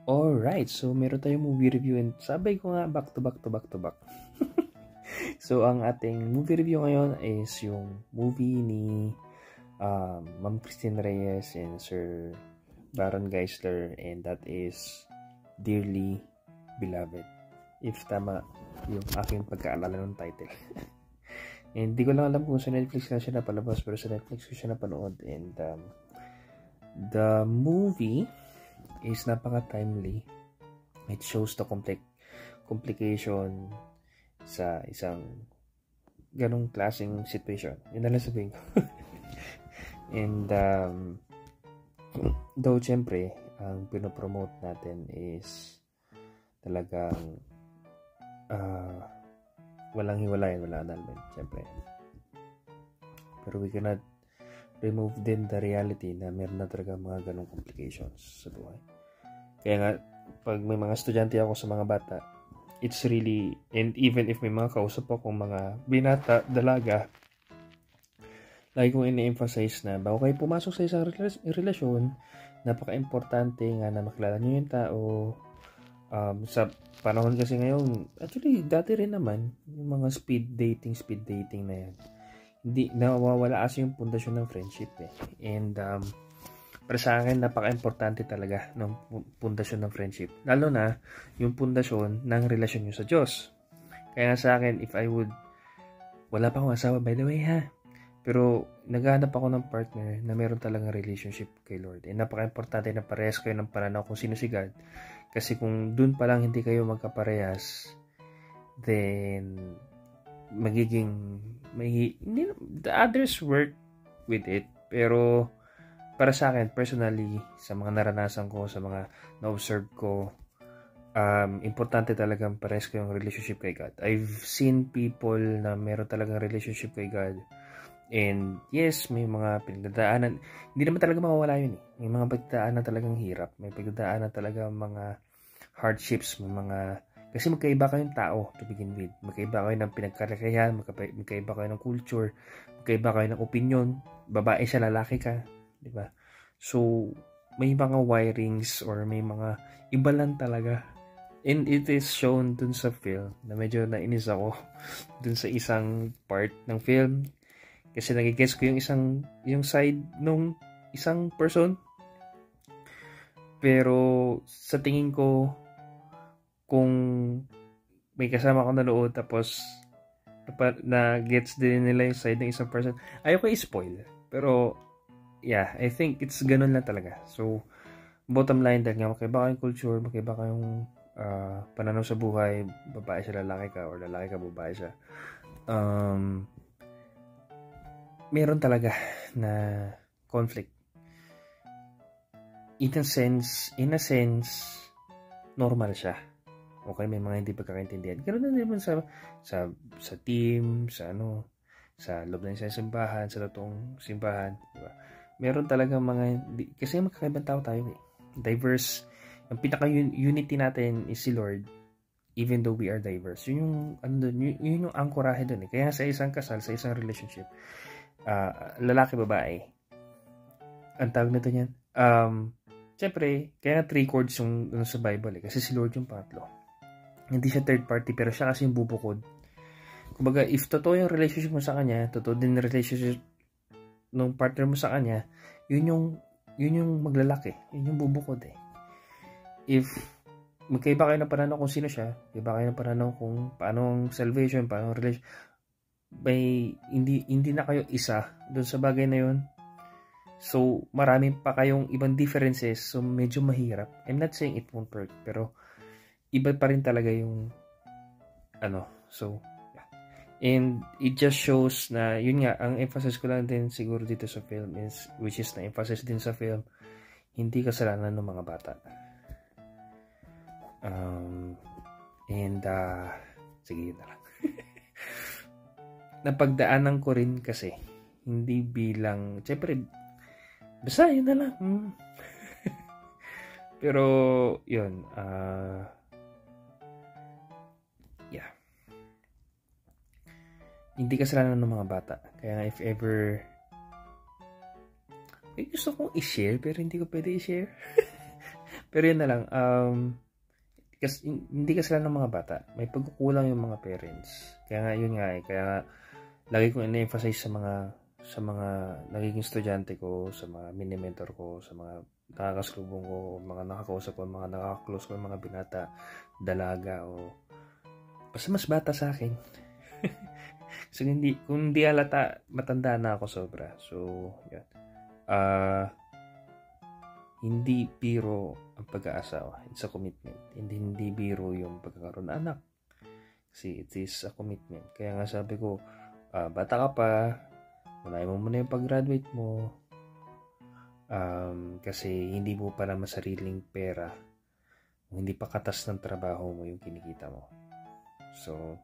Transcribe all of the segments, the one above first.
Alright, so meron tayong movie review and sabay ko nga back to back to back to back. So ang ating movie review ngayon is yung movie ni Ma'am Christine Reyes and Sir Baron Geisler, and that is Dearly Beloved. If tama yung aking pagkaalala ng title. And di ko lang alam kung sa Netflix na siya napalabas, pero sa Netflix ko siya napanood. And the movie is napaka-timely. It shows the complication sa isang ganong klaseng situation. Yun na lang sabihin ko. And though syempre ang pinopromote natin is talagang walang hiwalayan, wala annulment syempre. Pero we cannot remove din the reality na meron na talaga mga ganong complications sa buhay. Kaya nga, pag may mga estudyante ako sa mga bata, it's really, and even if may mga kausap akong mga binata, dalaga, lagi kong ini-emphasize na bago kayo pumasok sa isang relasyon, napaka-importante nga na makilala nyo yung tao. Sa panahon kasi ngayon, actually, dati rin naman, yung mga speed dating na yan. Hindi nawawala kasi yung pundasyon ng friendship eh. And para sa akin napaka-importante talaga ng pundasyon ng friendship, lalo na yung pundasyon ng relasyon nyo sa Diyos. Kaya sa akin, if I would, wala pa akong asawa by the way ha, pero naghahanap ako ng partner na meron talagang relationship kay Lord. And napaka-importante na parehas kayo ng pananaw kung sino si God, kasi kung dun pa lang hindi kayo magkaparehas, then magiging the others work with it, pero para sa akin personally, sa mga naranasan ko, sa mga na-observe ko, importante talagang pares kayong relationship kay God. I've seen people na meron talagang relationship kay God, and yes, may mga pinagdadaanan, hindi naman talaga mawawala yun eh. May mga pagdadaanan talagang hirap, may pagdadaanan talaga mga hardships, may mga, kasi magkaiba kayong tao to begin with. Magkaiba kayo ng pinagkalakayan, magkaiba kayo ng culture, magkaiba kayo ng opinion. Babae siya, lalaki ka, di ba? So, may mga wirings or may mga iba lang talaga. And it is shown dun sa film na medyo nainis ako dun sa isang part ng film. Kasi nagigess ko yung side nung isang person. Pero sa tingin ko, kung may kasama ko nanood tapos na gets din nila yung side ng isang person, ayoko i-spoil. Pero yeah, I think it's ganun lang talaga. So bottom line, dahil nga magkaiba kayong culture, magkaiba kayong pananaw sa buhay, babae siya, lalaki ka, or lalaki ka, babae siya, meron talaga na conflict. In a sense, normal siya. Okay, may mga hindi pagkakaintindihan. Ganoon na naman sa team, sa loob ng isang simbahan, sa totoong simbahan, diba? Meron talaga mga, kasi magkakaibang tao tayo eh. Diverse. Ang pinaka-unity natin is si Lord, even though we are diverse. Yun yung angkorahe doon eh. Kaya sa isang kasal, sa isang relationship, lalaki, babae, ang tawag nito niyan, syempre, kaya 3 chords yung sa Bible eh. Kasi si Lord yung pangatlo. Hindi siya third party, pero siya kasi yung bubukod. Kumbaga, if totoo yung relationship mo sa kanya, totoo din yung relationship ng partner mo sa kanya, yun yung maglalaki. Yun yung bubukod eh. If magkaiba kayo ng pananaw kung sino siya, magkaiba kayo ng pananaw kung paano ang salvation, paano ang relation, hindi na kayo isa doon sa bagay na yun. So, marami pa kayong ibang differences, so medyo mahirap. I'm not saying it won't work, pero iba pa rin talaga yung so yeah. And it just shows na yun nga, ang emphasis ko lang din siguro dito sa film is, which is na emphasis din sa film, hindi kasalanan ng mga bata. Sige, yun na lang. Napagdaanan ko rin kasi, hindi bilang, syempre, basta yun na lang. Pero yun, yeah, hindi kasalanan ng mga bata. Kaya if ever may gusto kong i-share pero hindi ko pwede i-share, Pero yun na lang, kasi, hindi kasi lang ng mga bata. May pagkukulang yung mga parents. Kaya nga, yun nga eh. Kaya nga, lagi kong ina-emphasize sa mga nagiging estudyante ko, sa mga mini-mentor ko, sa mga nakakasalubong ko, mga nakakausap ko, mga nakaka-close ko, mga binata, dalaga, o basta mas bata sa akin. So, kung hindi halata, matanda na ako sobra. So, yan. Hindi biro ang pag-aasawa. It's a commitment. Hindi biro yung pagkakaroon ng anak. Kasi it is a commitment. Kaya nga sabi ko, bata ka pa, unahin mo muna yung pag-graduate mo. Kasi hindi mo pa naman sariling pera. Hindi pa katas ng trabaho mo yung kinikita mo. So,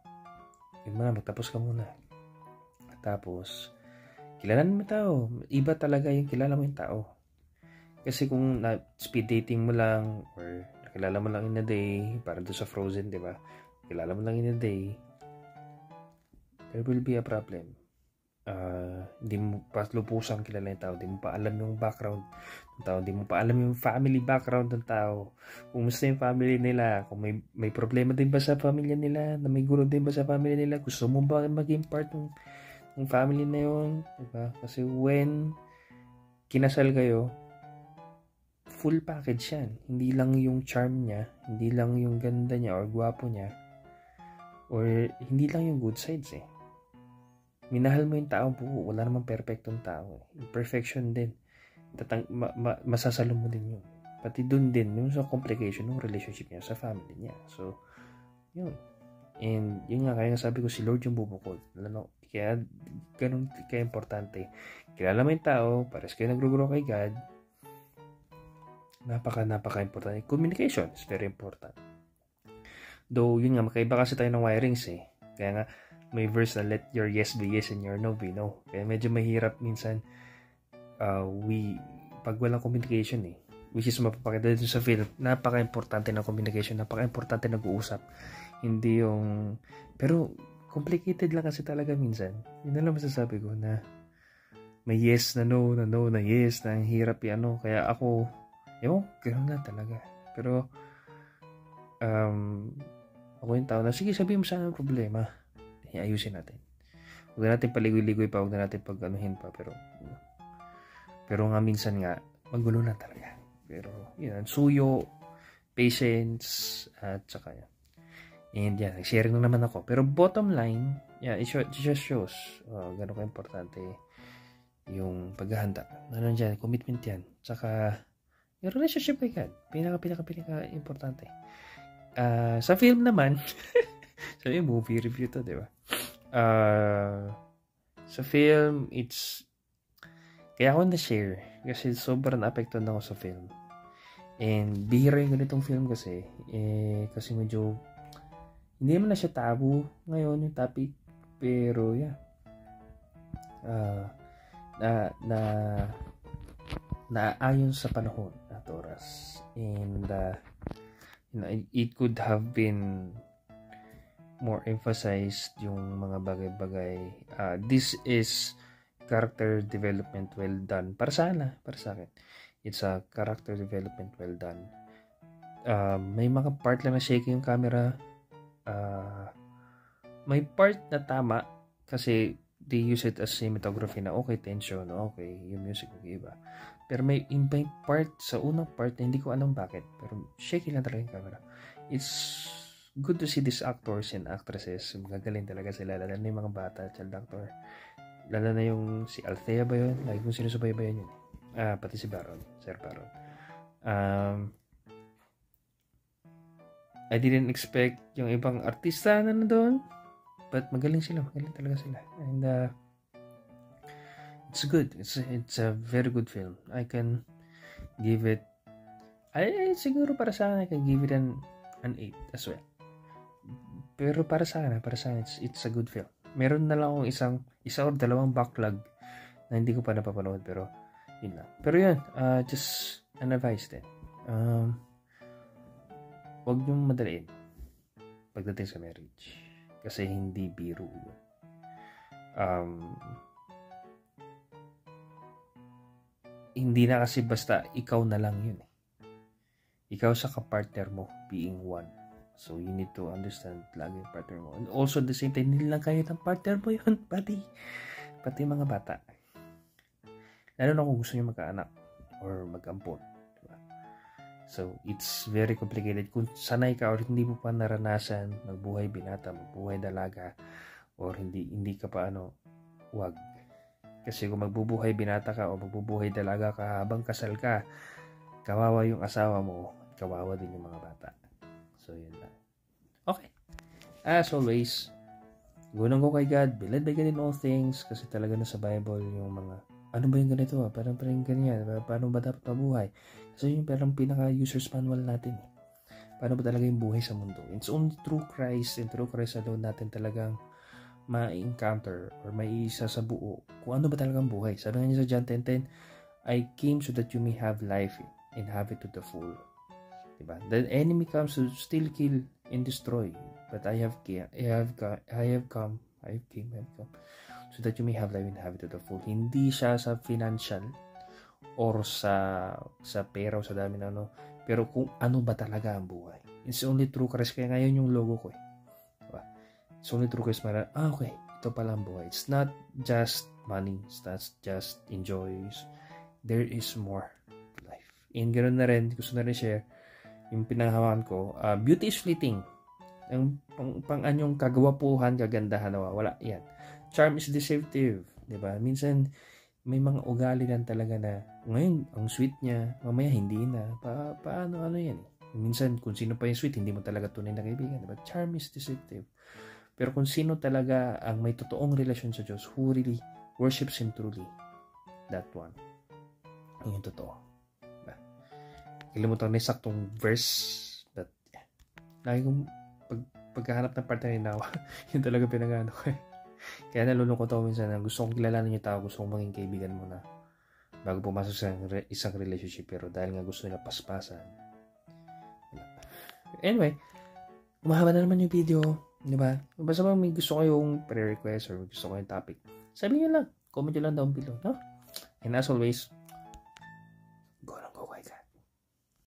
yun muna, magtapos ka muna. Tapos, kilalanin mo yung tao. Iba talaga yung kilala mo yung tao. Kasi kung speed dating mo lang or nakilala mo lang in a day, para doon sa Frozen, di ba? Kilala mo lang in a day, there will be a problem. Hindi mo pa lubusang kilala yung tao, hindi mo pa alam yung background ng tao, hindi mo pa alam yung family background ng tao, kung gusto yung family nila, kung may problema din ba sa pamilya nila, na may gulo din ba sa family nila, gusto mo ba maging part ng family na yun, diba? Kasi when kinasal kayo, full package yan. Hindi lang yung charm niya, hindi lang yung ganda niya or gwapo niya, or hindi lang yung good sides eh. Minahal mo yung tao buo, wala namang perfectong tao eh. Imperfection din. Masasalo mo din yun. Pati dun din, yung sa complication ng relationship niya sa family niya. So, yun. And yun nga, kaya nga sabi ko, si Lord yung bubukod. Kaya ganun kaya importante. Kilala mo yung tao, pares kayo nag-grow kay God, napaka-importante. Communication is very important. Though, yun nga, makaiba kasi tayo ng wirings eh. Kaya nga, may verse na let your yes be yes and your no be no. Kaya medyo mahirap minsan pag walang communication eh. Which is mapapakita dito sa film. Napaka-importante ng communication. Napaka-importante nag-uusap. Hindi yung... Pero, complicated lang kasi talaga minsan. Yun na lang masasabi ko na may yes na no, na yes, na hirap yan. Kaya ako, gano'n na talaga. Pero, ako yung tao na, sige, sabihin mo sana ang problema. Ayusin natin. Huwag na natin paligoy-ligoy pa, huwag na natin pag-anuhin pa, pero nga minsan nga, magulo na talaga. Pero, yun, suyo, patience, at saka yan. And yan, sharing na naman ako. Pero bottom line, yeah, it just shows gano'n ka-importante yung paghahanda. Nandiyan, commitment yan. Saka, yung relationship kay God, pinaka-importante. Sa film naman, so yung movie review to, di ba? Sa film, kaya ako na-share kasi sobrang na-apektuhan ako sa film. And bihira yung ganitong film kasi medyo hindi naman na siya tabu ngayon yung topic, pero yeah, naayon sa panahon at oras. And it could have been more emphasized yung mga bagay-bagay. This is character development well done. Para sa akin. It's a character development well done. May mga part lang na shaking yung camera. May part na tama kasi they use it as cinematography na okay, tension, okay, yung music, okay, iba. Pero may part sa unang part na hindi ko alam bakit. Pero shaking lang talaga yung camera. It's good to see these actors and actresses. Magagaling talaga sila. Lalo na yung mga bata, child actor. Lalo na yung si Althea ba yun? Lagi kong sinusubaybayan yun. Pati si Baron. Sir Baron. I didn't expect yung ibang artista na doon. But magaling sila. Magaling talaga sila. And it's good. It's a very good film. I can give it... siguro para sa akin, I can give it an 8 as well. Pero para sa akin, it's a good film. Meron na lang akong isa or dalawang backlog na hindi ko pa napapanood, pero yun lang. Pero yun, just an advice din. Huwag niyong madaliin pagdating sa marriage. Kasi hindi biro yun. Hindi na kasi basta ikaw na lang yun. ikaw sa kapartner mo being one. So, you need to understand lagi yung partner mo. And also, at the same time, hindi lang kayo ng partner mo yun, pati mga bata. Lalo na kung gusto nyo magkaanak or mag-ampon. Diba? So, it's very complicated. Kung sanay ka or hindi mo pa naranasan magbuhay binata, magbuhay dalaga, or hindi ka pa wag. Kasi kung magbubuhay binata ka o magbubuhay dalaga ka habang kasal ka, kawawa yung asawa mo, kawawa din yung mga bata. So, yun lang. Okay. As always, gunong ko kay God, be led by God in all things, kasi talaga na sa Bible yung mga, ano ba yung ganito? Parang ganyan. Paano ba dapat mabuhay? Kasi yung parang pinaka-user's manual natin. Paano ba talaga yung buhay sa mundo? It's only through Christ and through Christ alone natin talagang ma-encounter or maiisa sa buo kung ano ba talagang buhay. Sabi nga niya sa John 10:10, I came so that you may have life and have it to the full. Diba? The enemy comes to steal, kill, and destroy. But I have come so that you may have life and have it to the full. Hindi siya sa financial or sa pera o sa dami na pero kung ano ba talaga ang buhay. It's only through Christ. Kaya ngayon yung logo ko Diba? It's only through Christ. Okay, ito pala ang buhay. It's not just money. It's not just enjoys. There is more life. And ganoon na rin, gusto na rin share yung pinanghawakan ko. Beauty is fleeting. Ang pang-anyong kagawapuhan, kagandahan, wala yan. Charm is deceptive, di ba? Minsan may mga ugali lang talaga na ngayon ang sweet niya, mamaya hindi na. Paano yan? Minsan kung sino pa yung sweet, hindi mo talaga tunay na kaibigan, di ba? Charm is deceptive. Pero kung sino talaga ang may totoong relasyon sa Diyos, who really worships Him truly, that one, yung totoo. Diba? Kalimutan na yung saktong verse, but yeah. Lagi kong pagkahanap ng partner na yun talaga pinagano ko Kaya nalulungkot ako minsan na gusto kong kilalanin yung tao, gusto kong maging kaibigan mo na bago pumasok sa isang relationship, pero dahil nga gusto nila paspasan. Anyway, umahaba na naman yung video, di ba? Basta may gusto kayong pre-request or gusto kayong topic, sabihin nyo lang, comment nyo lang down below, no? And as always,